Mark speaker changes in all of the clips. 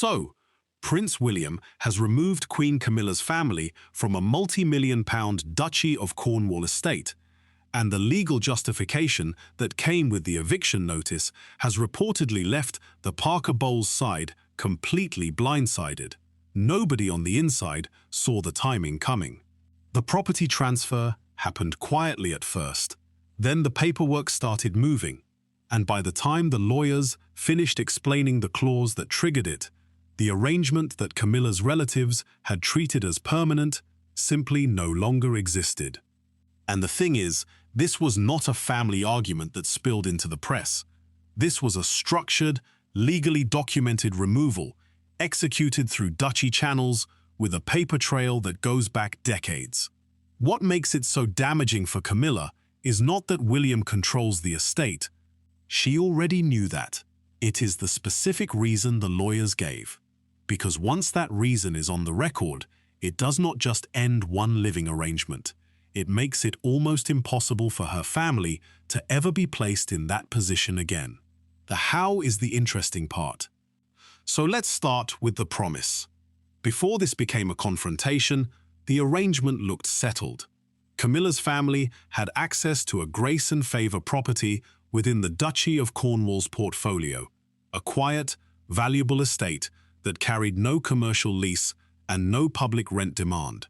Speaker 1: So, Prince William has removed Queen Camilla's family from a multi-million-pound Duchy of Cornwall estate, and the legal justification that came with the eviction notice has reportedly left the Parker Bowles side completely blindsided. Nobody on the inside saw the timing coming. The property transfer happened quietly at first. Then the paperwork started moving, and by the time the lawyers finished explaining the clause that triggered it, the arrangement that Camilla's relatives had treated as permanent simply no longer existed. And the thing is, this was not a family argument that spilled into the press. This was a structured, legally documented removal, executed through duchy channels with a paper trail that goes back decades. What makes it so damaging for Camilla is not that William controls the estate. She already knew that. It is the specific reason the lawyers gave. Because once that reason is on the record, it does not just end one living arrangement. It makes it almost impossible for her family to ever be placed in that position again. The how is the interesting part. So let's start with the promise. Before this became a confrontation, the arrangement looked settled. Camilla's family had access to a grace-and-favour property within the Duchy of Cornwall's portfolio, a quiet, valuable estate that carried no commercial lease and no public rent demand.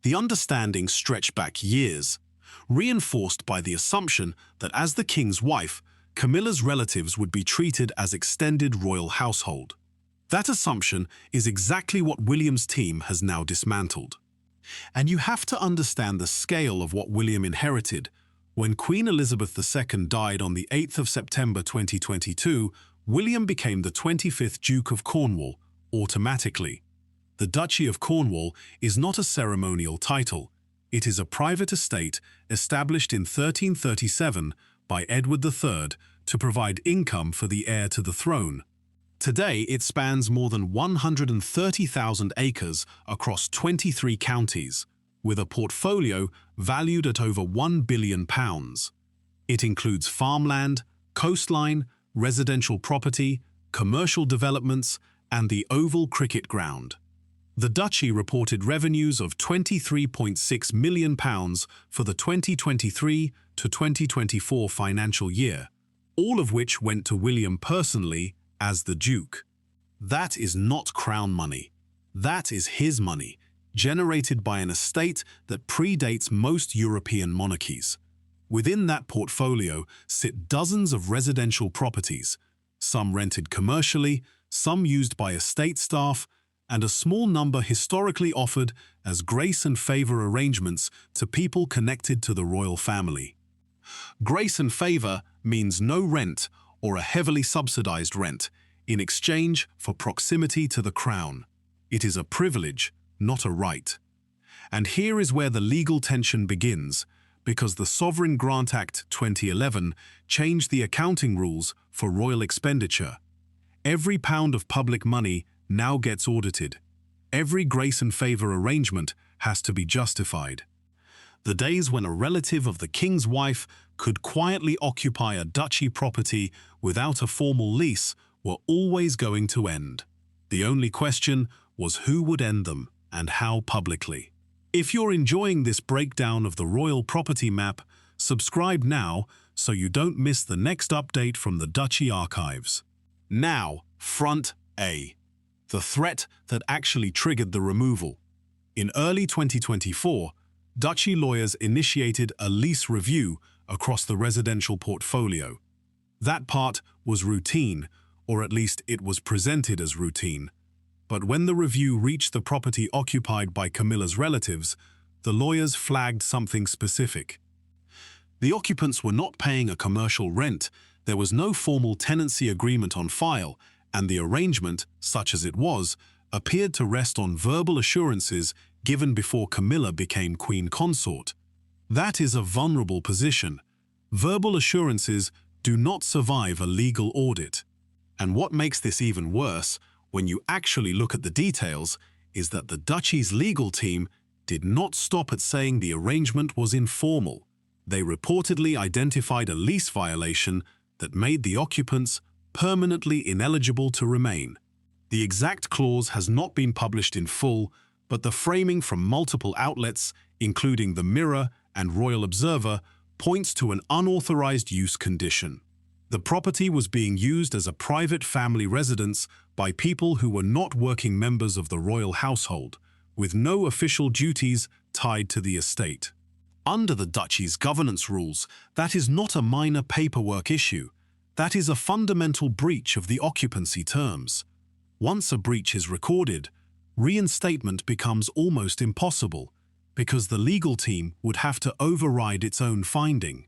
Speaker 1: The understanding stretched back years, reinforced by the assumption that as the king's wife, Camilla's relatives would be treated as extended royal household. That assumption is exactly what William's team has now dismantled. And you have to understand the scale of what William inherited. When Queen Elizabeth II died on the 8th of September 2022, William became the 25th Duke of Cornwall, automatically. The Duchy of Cornwall is not a ceremonial title. It is a private estate established in 1337 by Edward III to provide income for the heir to the throne. Today, it spans more than 130,000 acres across 23 counties, with a portfolio valued at over £1 billion. It includes farmland, coastline, residential property, commercial developments, and the Oval Cricket Ground. The Duchy reported revenues of £23.6 million for the 2023 to 2024 financial year, all of which went to William personally as the Duke. That is not crown money. That is his money, generated by an estate that predates most European monarchies. Within that portfolio sit dozens of residential properties, some rented commercially, some used by estate staff, and a small number historically offered as grace-and-favour arrangements to people connected to the royal family. Grace-and-favour means no rent or a heavily subsidised rent in exchange for proximity to the crown. It is a privilege, not a right. And here is where the legal tension begins, because the Sovereign Grant Act 2011 changed the accounting rules for royal expenditure. Every pound of public money now gets audited. Every grace-and-favour arrangement has to be justified. The days when a relative of the king's wife could quietly occupy a duchy property without a formal lease were always going to end. The only question was who would end them and how publicly. If you're enjoying this breakdown of the royal property map, subscribe now so you don't miss the next update from the Duchy archives. Now, Front A. The threat that actually triggered the removal. In early 2024, Duchy lawyers initiated a lease review across the residential portfolio. That part was routine, or at least it was presented as routine. But when the review reached the property occupied by Camilla's relatives, the lawyers flagged something specific. The occupants were not paying a commercial rent, there was no formal tenancy agreement on file, and the arrangement, such as it was, appeared to rest on verbal assurances given before Camilla became Queen Consort. That is a vulnerable position. Verbal assurances do not survive a legal audit. And what makes this even worse, when you actually look at the details, is that the Duchy's legal team did not stop at saying the arrangement was informal. They reportedly identified a lease violation that made the occupants permanently ineligible to remain. The exact clause has not been published in full, but the framing from multiple outlets, including the Mirror and Royal Observer, points to an unauthorized use condition. The property was being used as a private family residence by people who were not working members of the royal household, with no official duties tied to the estate. Under the duchy's governance rules, that is not a minor paperwork issue. That is a fundamental breach of the occupancy terms. Once a breach is recorded, reinstatement becomes almost impossible, because the legal team would have to override its own finding.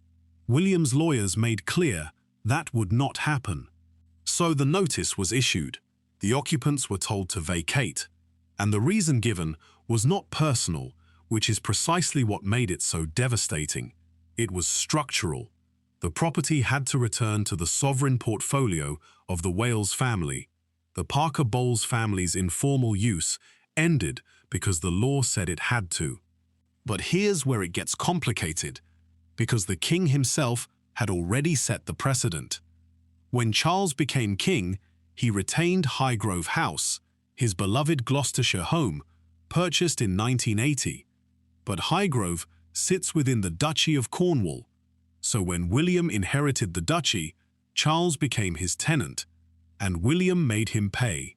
Speaker 1: William's lawyers made clear that would not happen. So the notice was issued. The occupants were told to vacate, and the reason given was not personal, which is precisely what made it so devastating. It was structural. The property had to return to the sovereign portfolio of the Wales family. The Parker Bowles family's informal use ended because the law said it had to. But here's where it gets complicated, because the king himself had already set the precedent. When Charles became king, he retained Highgrove House, his beloved Gloucestershire home, purchased in 1980. But Highgrove sits within the Duchy of Cornwall, so when William inherited the duchy, Charles became his tenant, and William made him pay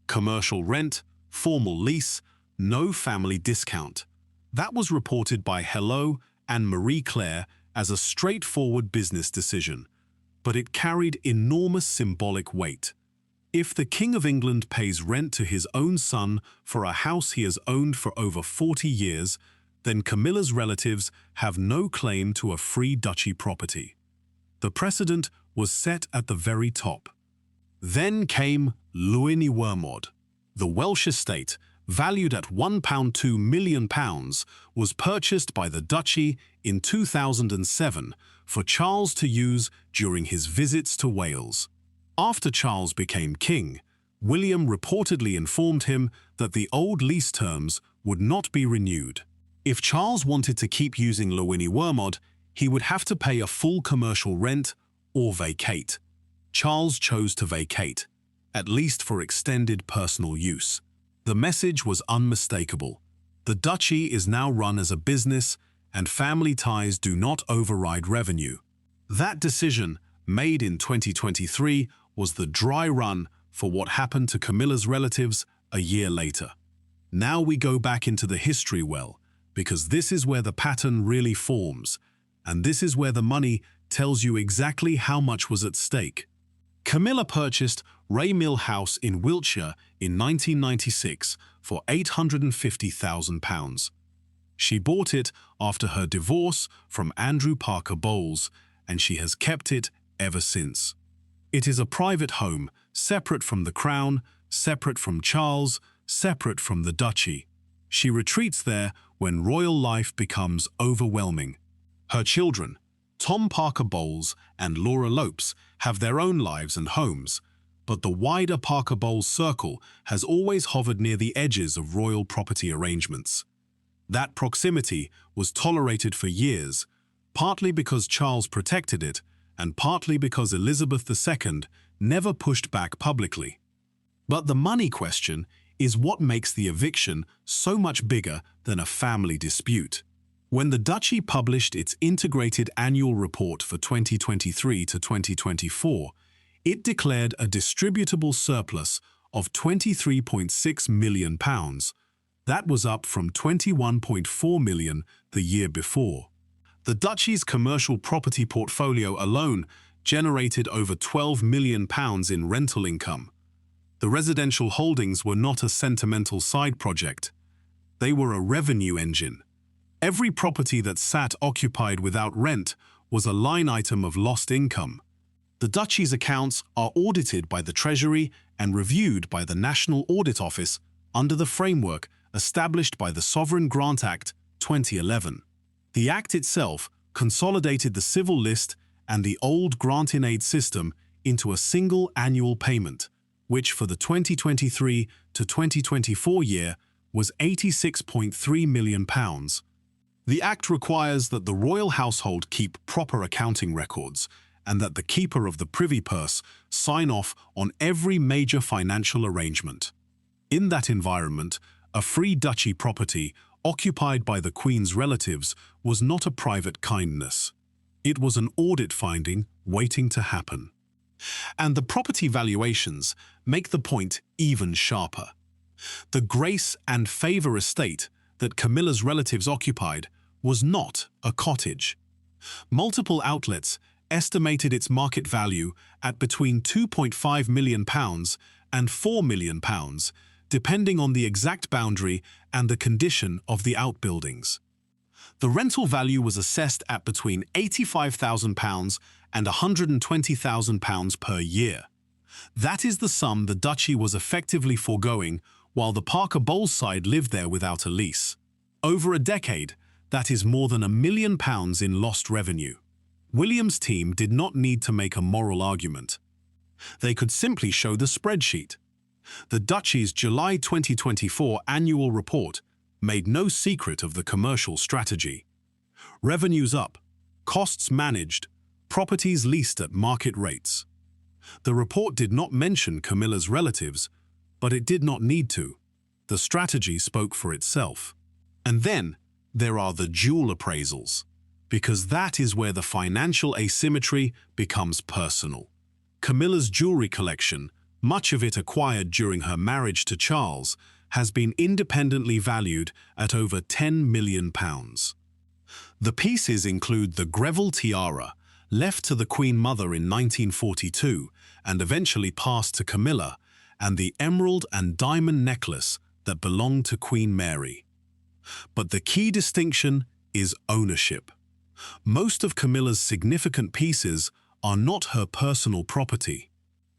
Speaker 1: commercial rent, formal lease, no family discount. That was reported by Hello and Marie Claire as a straightforward business decision, but it carried enormous symbolic weight. If the King of England pays rent to his own son for a house he has owned for over 40 years, then Camilla's relatives have no claim to a free duchy property. The precedent was set at the very top. Then came Llywelyn Wermod. The Welsh estate, valued at £1.2 million, was purchased by the duchy in 2007 for Charles to use during his visits to Wales. After Charles became king, William reportedly informed him that the old lease terms would not be renewed. If Charles wanted to keep using Llywelyn Wermod, he would have to pay a full commercial rent or vacate. Charles chose to vacate, at least for extended personal use. The message was unmistakable. The duchy is now run as a business, and family ties do not override revenue. That decision, made in 2023, was the dry run for what happened to Camilla's relatives a year later. Now we go back into the history well, because this is where the pattern really forms, and this is where the money tells you exactly how much was at stake. Camilla purchased Ray Mill House in Wiltshire in 1996 for £850,000. She bought it after her divorce from Andrew Parker Bowles, and she has kept it ever since. It is a private home, separate from the Crown, separate from Charles, separate from the duchy. She retreats there when royal life becomes overwhelming. Her children, Tom Parker Bowles and Laura Lopes, have their own lives and homes, but the wider Parker Bowles circle has always hovered near the edges of royal property arrangements. That proximity was tolerated for years, partly because Charles protected it, and partly because Elizabeth II never pushed back publicly. But the money question is what makes the eviction so much bigger than a family dispute. When the duchy published its integrated annual report for 2023 to 2024, it declared a distributable surplus of £23.6 million. That was up from £21.4 million the year before. The duchy's commercial property portfolio alone generated over £12 million in rental income. The residential holdings were not a sentimental side project. They were a revenue engine. Every property that sat occupied without rent was a line item of lost income. The duchy's accounts are audited by the Treasury and reviewed by the National Audit Office under the framework established by the Sovereign Grant Act 2011. The Act itself consolidated the civil list and the old grant-in-aid system into a single annual payment, which for the 2023 to 2024 year was £86.3 million. The Act requires that the royal household keep proper accounting records, and that the keeper of the privy purse sign off on every major financial arrangement. In that environment, a free duchy property occupied by the Queen's relatives was not a private kindness. It was an audit finding waiting to happen. And the property valuations make the point even sharper. The grace-and-favour estate that Camilla's relatives occupied was not a cottage. Multiple outlets estimated its market value at between £2.5 million and £4 million, depending on the exact boundary and the condition of the outbuildings. The rental value was assessed at between £85,000 and £120,000 per year. That is the sum the duchy was effectively foregoing while the Parker Bowles side lived there without a lease. Over a decade, that is more than £1 million in lost revenue. William's team did not need to make a moral argument. They could simply show the spreadsheet. The duchy's July 2024 annual report made no secret of the commercial strategy. Revenues up, costs managed, properties leased at market rates. The report did not mention Camilla's relatives, but it did not need to. The strategy spoke for itself. And then there are the jewel appraisals, because that is where the financial asymmetry becomes personal. Camilla's jewelry collection, much of it acquired during her marriage to Charles, has been independently valued at over £10 million. The pieces include the Greville tiara, left to the Queen Mother in 1942 and eventually passed to Camilla, and the emerald and diamond necklace that belonged to Queen Mary. But the key distinction is ownership. Most of Camilla's significant pieces are not her personal property.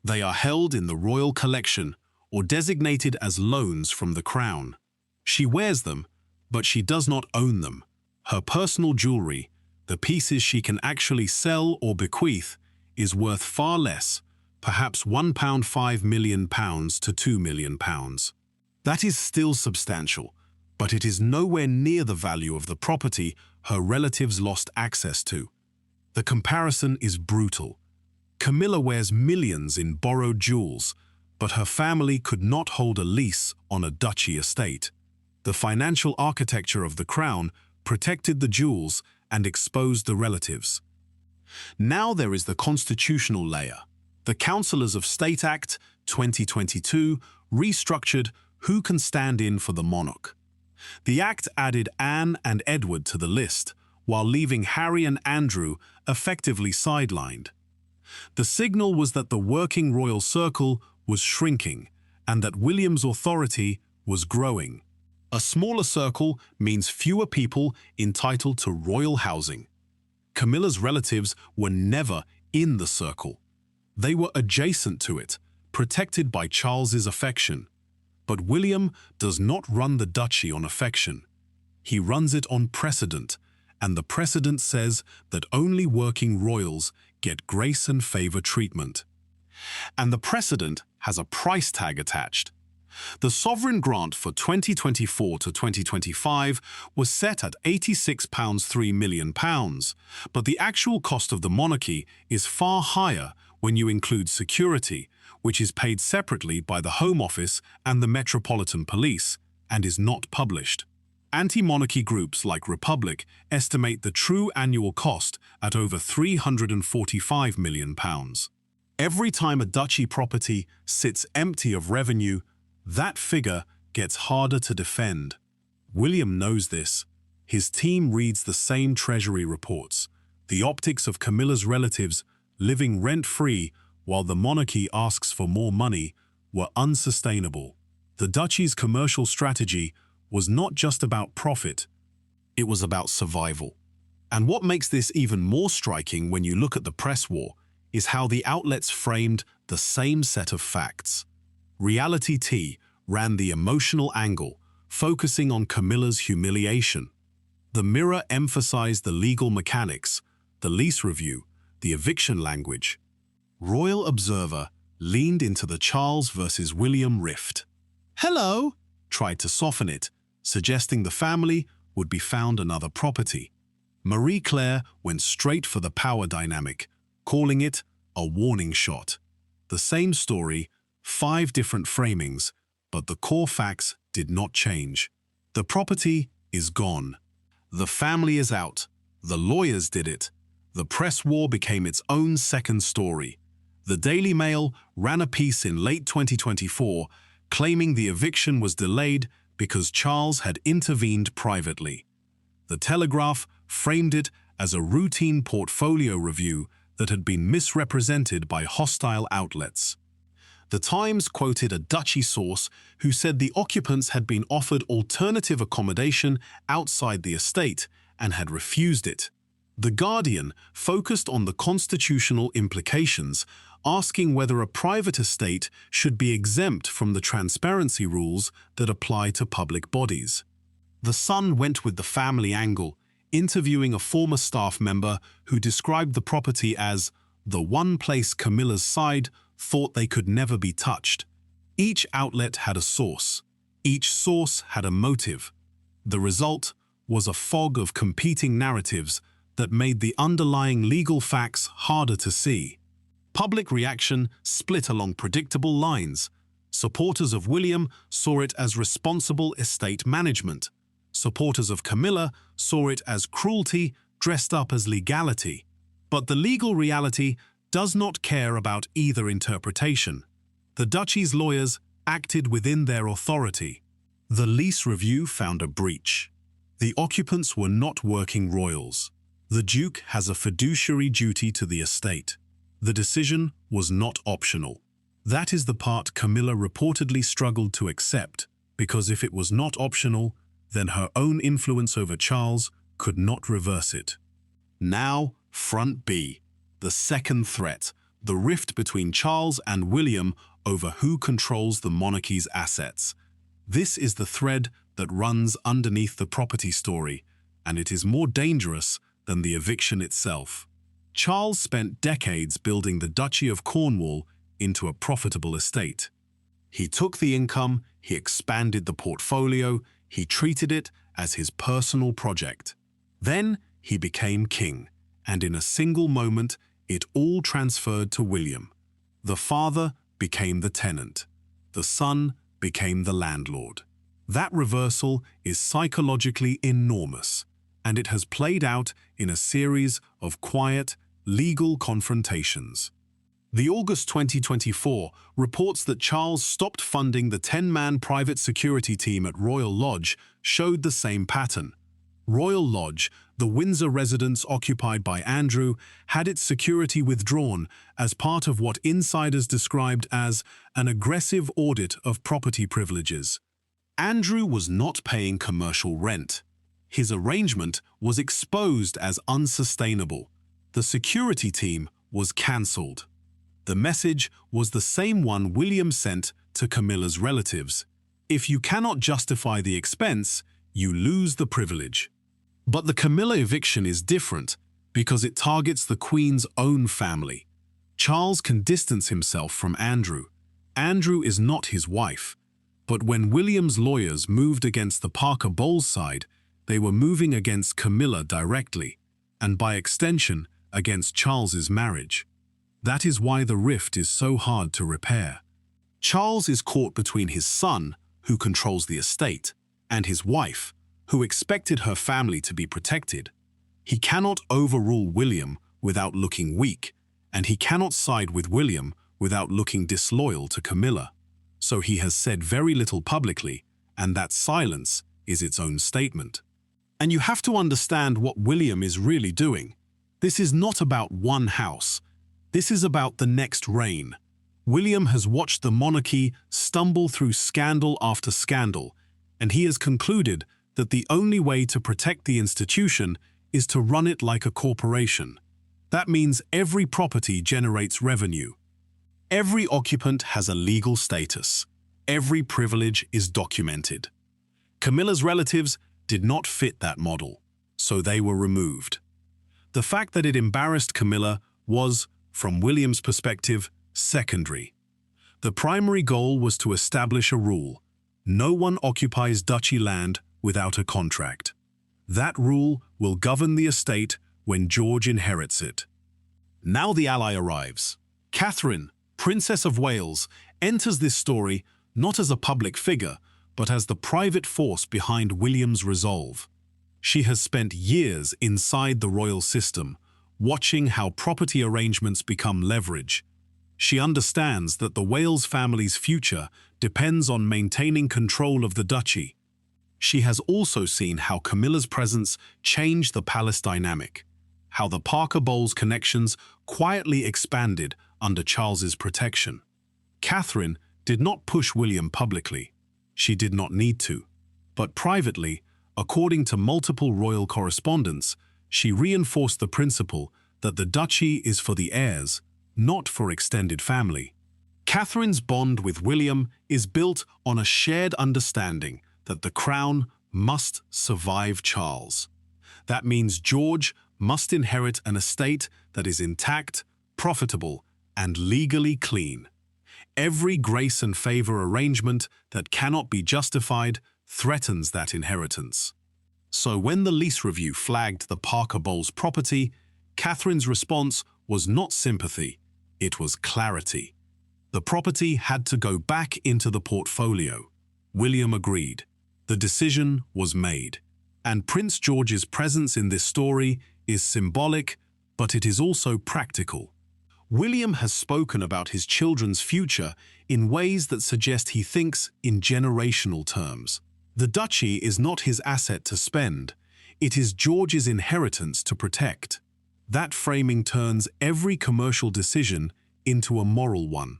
Speaker 1: They are held in the royal collection or designated as loans from the Crown. She wears them, but she does not own them. Her personal jewelry, the pieces she can actually sell or bequeath, is worth far less, perhaps £1.5 million to £2 million. That is still substantial, but it is nowhere near the value of the property her relatives lost access to. The comparison is brutal. Camilla wears millions in borrowed jewels, but her family could not hold a lease on a duchy estate. The financial architecture of the Crown protected the jewels and exposed the relatives. Now there is the constitutional layer. The Councillors of State Act 2022 restructured who can stand in for the monarch. The Act added Anne and Edward to the list, while leaving Harry and Andrew effectively sidelined. The signal was that the working royal circle was shrinking and that William's authority was growing. A smaller circle means fewer people entitled to royal housing. Camilla's relatives were never in the circle. They were adjacent to it, protected by Charles's affection. But William does not run the duchy on affection. He runs it on precedent, and the precedent says that only working royals get grace and favour treatment. And the precedent has a price tag attached. The sovereign grant for 2024 to 2025 was set at £86.3 million, but the actual cost of the monarchy is far higher when you include security, which is paid separately by the Home Office and the Metropolitan Police, and is not published. Anti-monarchy groups like Republic estimate the true annual cost at over £345 million. Every time a duchy property sits empty of revenue, that figure gets harder to defend. William knows this. His team reads the same Treasury reports. The optics of Camilla's relatives living rent-free while the monarchy asks for more money were unsustainable. The duchy's commercial strategy was not just about profit, it was about survival. And what makes this even more striking when you look at the press war is how the outlets framed the same set of facts. Reality T ran the emotional angle, focusing on Camilla's humiliation. The Mirror emphasized the legal mechanics, the lease review, the eviction language. Royal Observer leaned into the Charles versus William rift. Hello, tried to soften it, suggesting the family would be found another property. Marie Claire went straight for the power dynamic, calling it a warning shot. The same story, 5 different framings, but the core facts did not change. The property is gone. The family is out. The lawyers did it. The press war became its own second story. The Daily Mail ran a piece in late 2024 claiming the eviction was delayed because Charles had intervened privately. The Telegraph framed it as a routine portfolio review that had been misrepresented by hostile outlets. The Times quoted a Duchy source who said the occupants had been offered alternative accommodation outside the estate and had refused it. The Guardian focused on the constitutional implications, asking whether a private estate should be exempt from the transparency rules that apply to public bodies. The Sun went with the family angle, interviewing a former staff member who described the property as the one place Camilla's side thought they could never be touched. Each outlet had a source. Each source had a motive. The result was a fog of competing narratives that made the underlying legal facts harder to see. Public reaction split along predictable lines. Supporters of William saw it as responsible estate management. Supporters of Camilla saw it as cruelty dressed up as legality. But the legal reality does not care about either interpretation. The Duchy's lawyers acted within their authority. The lease review found a breach. The occupants were not working royals. The Duke has a fiduciary duty to the estate. The decision was not optional. That is the part Camilla reportedly struggled to accept, because if it was not optional, then her own influence over Charles could not reverse it. Now, Front B. The second threat, the rift between Charles and William over who controls the monarchy's assets. This is the thread that runs underneath the property story, and it is more dangerous than the eviction itself. Charles spent decades building the Duchy of Cornwall into a profitable estate. He took the income, he expanded the portfolio, he treated it as his personal project. Then he became king, and in a single moment, it all transferred to William. The father became the tenant. The son became the landlord. That reversal is psychologically enormous, and it has played out in a series of quiet, legal confrontations. The August 2024 reports that Charles stopped funding the 10-man private security team at Royal Lodge showed the same pattern. Royal Lodge, the Windsor residence occupied by Andrew, had its security withdrawn as part of what insiders described as an aggressive audit of property privileges. Andrew was not paying commercial rent. His arrangement was exposed as unsustainable. The security team was cancelled. The message was the same one William sent to Camilla's relatives. If you cannot justify the expense, you lose the privilege. But the Camilla eviction is different because it targets the Queen's own family. Charles can distance himself from Andrew. Andrew is not his wife. But when William's lawyers moved against the Parker Bowles side, they were moving against Camilla directly, and by extension, against Charles's marriage. That is why the rift is so hard to repair. Charles is caught between his son, who controls the estate, and his wife, who expected her family to be protected. He cannot overrule William without looking weak, and he cannot side with William without looking disloyal to Camilla. So he has said very little publicly, and that silence is its own statement. And you have to understand what William is really doing. This is not about one house. This is about the next reign. William has watched the monarchy stumble through scandal after scandal, and he has concluded that the only way to protect the institution is to run it like a corporation. That means every property generates revenue. Every occupant has a legal status. Every privilege is documented. Camilla's relatives did not fit that model, so they were removed. The fact that it embarrassed Camilla was, from William's perspective, secondary. The primary goal was to establish a rule: no one occupies duchy land without a contract. That rule will govern the estate when George inherits it. Now the ally arrives. Catherine, Princess of Wales, enters this story not as a public figure, but as the private force behind William's resolve. She has spent years inside the royal system, watching how property arrangements become leverage. She understands that the Wales family's future depends on maintaining control of the duchy. She has also seen how Camilla's presence changed the palace dynamic, how the Parker Bowles connections quietly expanded under Charles's protection. Catherine did not push William publicly. She did not need to. But privately, according to multiple royal correspondence, she reinforced the principle that the duchy is for the heirs, not for extended family. Catherine's bond with William is built on a shared understanding that the crown must survive Charles. That means George must inherit an estate that is intact, profitable, and legally clean. Every grace and favour arrangement that cannot be justified threatens that inheritance. So when the lease review flagged the Parker Bowles property, Catherine's response was not sympathy, it was clarity. The property had to go back into the portfolio. William agreed. The decision was made. And Prince George's presence in this story is symbolic, but it is also practical. William has spoken about his children's future in ways that suggest he thinks in generational terms. The duchy is not his asset to spend, it is George's inheritance to protect. That framing turns every commercial decision into a moral one.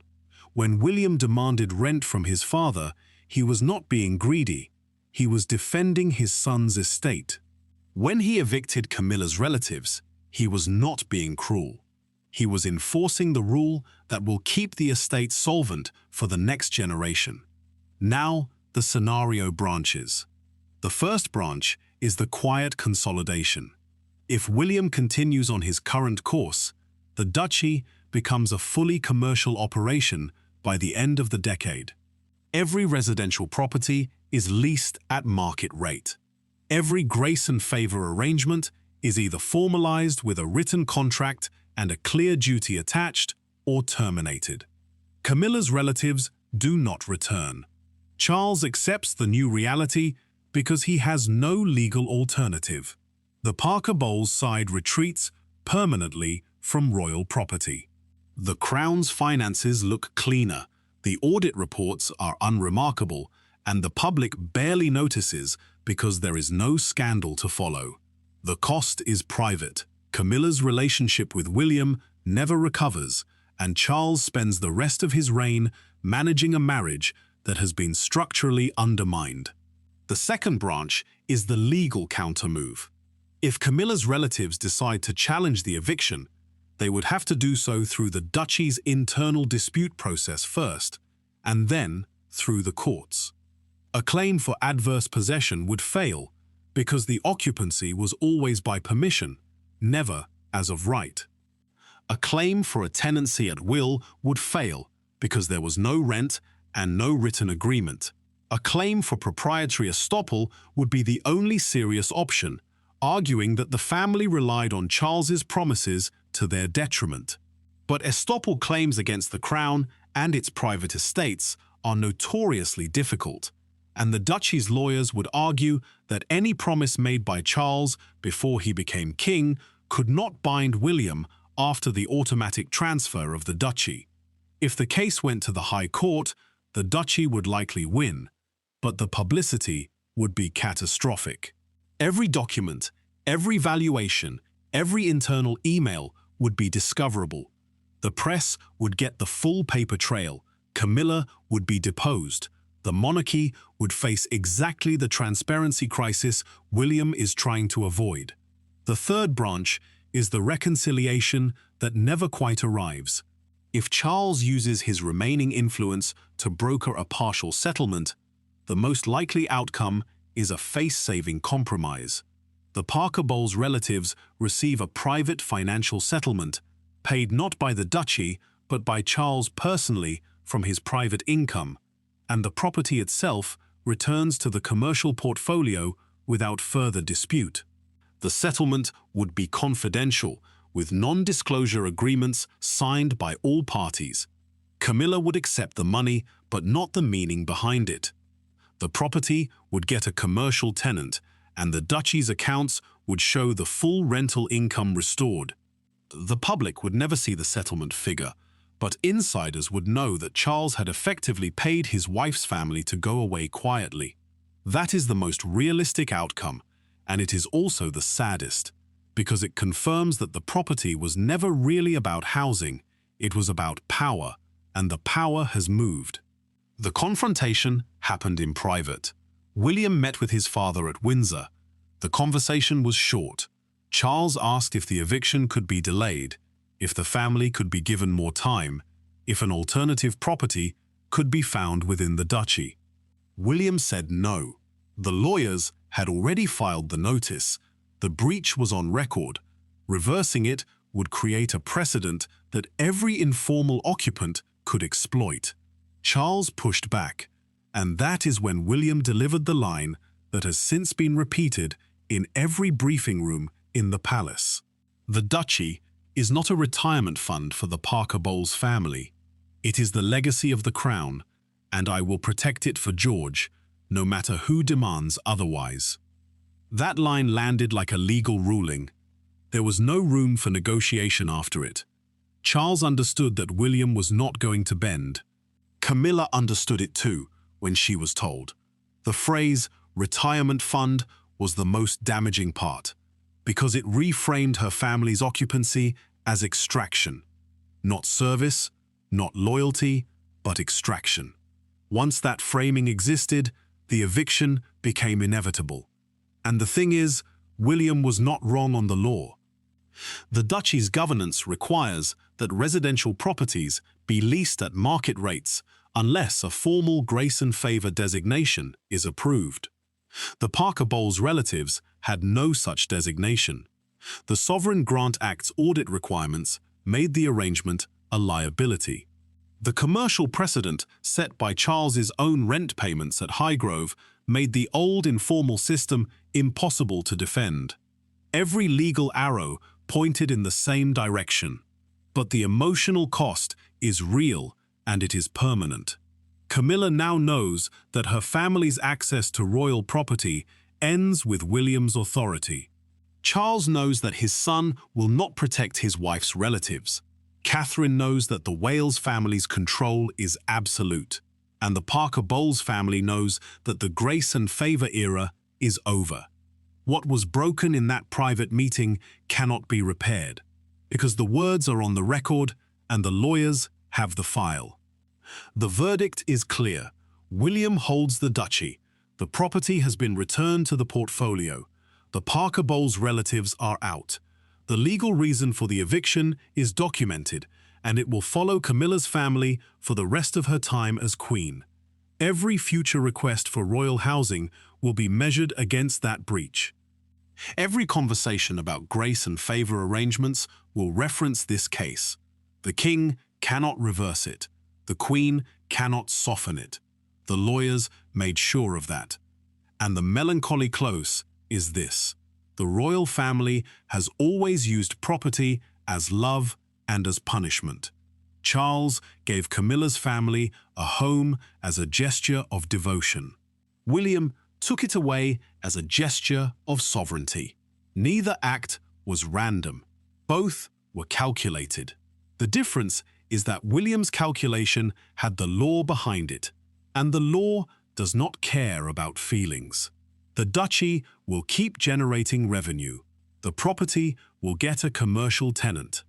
Speaker 1: When William demanded rent from his father, he was not being greedy, he was defending his son's estate. When he evicted Camilla's relatives, he was not being cruel. He was enforcing the rule that will keep the estate solvent for the next generation. Now, the scenario branches. The first branch is the quiet consolidation. If William continues on his current course, the duchy becomes a fully commercial operation by the end of the decade. Every residential property is leased at market rate. Every grace and favour arrangement is either formalized with a written contract and a clear duty attached, or terminated. Camilla's relatives do not return. Charles accepts the new reality because he has no legal alternative. The Parker Bowles side retreats permanently from royal property. The Crown's finances look cleaner, the audit reports are unremarkable, and the public barely notices because there is no scandal to follow. The cost is private. Camilla's relationship with William never recovers, and Charles spends the rest of his reign managing a marriage that has been structurally undermined. The second branch is the legal countermove. If Camilla's relatives decide to challenge the eviction, they would have to do so through the duchy's internal dispute process first, and then through the courts. A claim for adverse possession would fail because the occupancy was always by permission, never as of right. A claim for a tenancy at will would fail because there was no rent and no written agreement. A claim for proprietary estoppel would be the only serious option, arguing that the family relied on Charles's promises to their detriment. But estoppel claims against the Crown and its private estates are notoriously difficult, and the duchy's lawyers would argue that any promise made by Charles before he became king could not bind William after the automatic transfer of the duchy. If the case went to the High Court, the duchy would likely win, but the publicity would be catastrophic. Every document, every valuation, every internal email would be discoverable. The press would get the full paper trail, Camilla would be deposed, the monarchy would face exactly the transparency crisis William is trying to avoid. The third branch is the reconciliation that never quite arrives. If Charles uses his remaining influence to broker a partial settlement, the most likely outcome is a face-saving compromise. The Parker Bowles relatives receive a private financial settlement, paid not by the duchy but by Charles personally from his private income, and the property itself returns to the commercial portfolio without further dispute. The settlement would be confidential, with non-disclosure agreements signed by all parties. Camilla would accept the money, but not the meaning behind it. The property would get a commercial tenant, and the duchy's accounts would show the full rental income restored. The public would never see the settlement figure, but insiders would know that Charles had effectively paid his wife's family to go away quietly. That is the most realistic outcome, and it is also the saddest, because it confirms that the property was never really about housing, it was about power, and the power has moved. The confrontation happened in private. William met with his father at Windsor. The conversation was short. Charles asked if the eviction could be delayed, if the family could be given more time, if an alternative property could be found within the duchy. William said no. The lawyers had already filed the notice. The breach was on record. Reversing it would create a precedent that every informal occupant could exploit. Charles pushed back, and that is when William delivered the line that has since been repeated in every briefing room in the palace. The duchy is not a retirement fund for the Parker Bowles family. It is the legacy of the crown, and I will protect it for George, no matter who demands otherwise. That line landed like a legal ruling. There was no room for negotiation after it. Charles understood that William was not going to bend. Camilla understood it too when she was told. The phrase retirement fund was the most damaging part, because it reframed her family's occupancy as extraction. Not service, not loyalty, but extraction. Once that framing existed, the eviction became inevitable. And the thing is, William was not wrong on the law. The duchy's governance requires that residential properties be leased at market rates unless a formal grace-and-favour designation is approved. The Parker Bowles relatives had no such designation. The Sovereign Grant Act's audit requirements made the arrangement a liability. The commercial precedent set by Charles's own rent payments at Highgrove made the old informal system impossible to defend. Every legal arrow pointed in the same direction. But the emotional cost is real and it is permanent. Camilla now knows that her family's access to royal property ends with William's authority. Charles knows that his son will not protect his wife's relatives. Catherine knows that the Wales family's control is absolute. And the Parker Bowles family knows that the grace-and-favour era is over. What was broken in that private meeting cannot be repaired, because the words are on the record and the lawyers have the file. The verdict is clear. William holds the duchy. The property has been returned to the portfolio. The Parker Bowles relatives are out. The legal reason for the eviction is documented, and it will follow Camilla's family for the rest of her time as queen. Every future request for royal housing will be measured against that breach. Every conversation about grace and favour arrangements will reference this case. The king cannot reverse it. The queen cannot soften it. The lawyers made sure of that. And the melancholy close is this: the royal family has always used property as love and as punishment. Charles gave Camilla's family a home as a gesture of devotion. William took it away as a gesture of sovereignty. Neither act was random. Both were calculated. The difference is that William's calculation had the law behind it, and the law does not care about feelings. The duchy will keep generating revenue. The property will get a commercial tenant.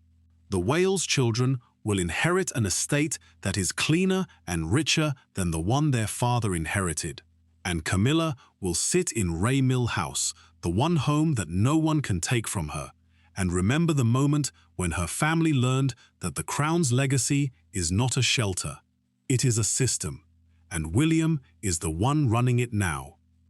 Speaker 1: The Wales children will inherit an estate that is cleaner and richer than the one their father inherited. And Camilla will sit in Mill House, the one home that no one can take from her, and remember the moment when her family learned that the crown's legacy is not a shelter. It is a system, and William is the one running it now.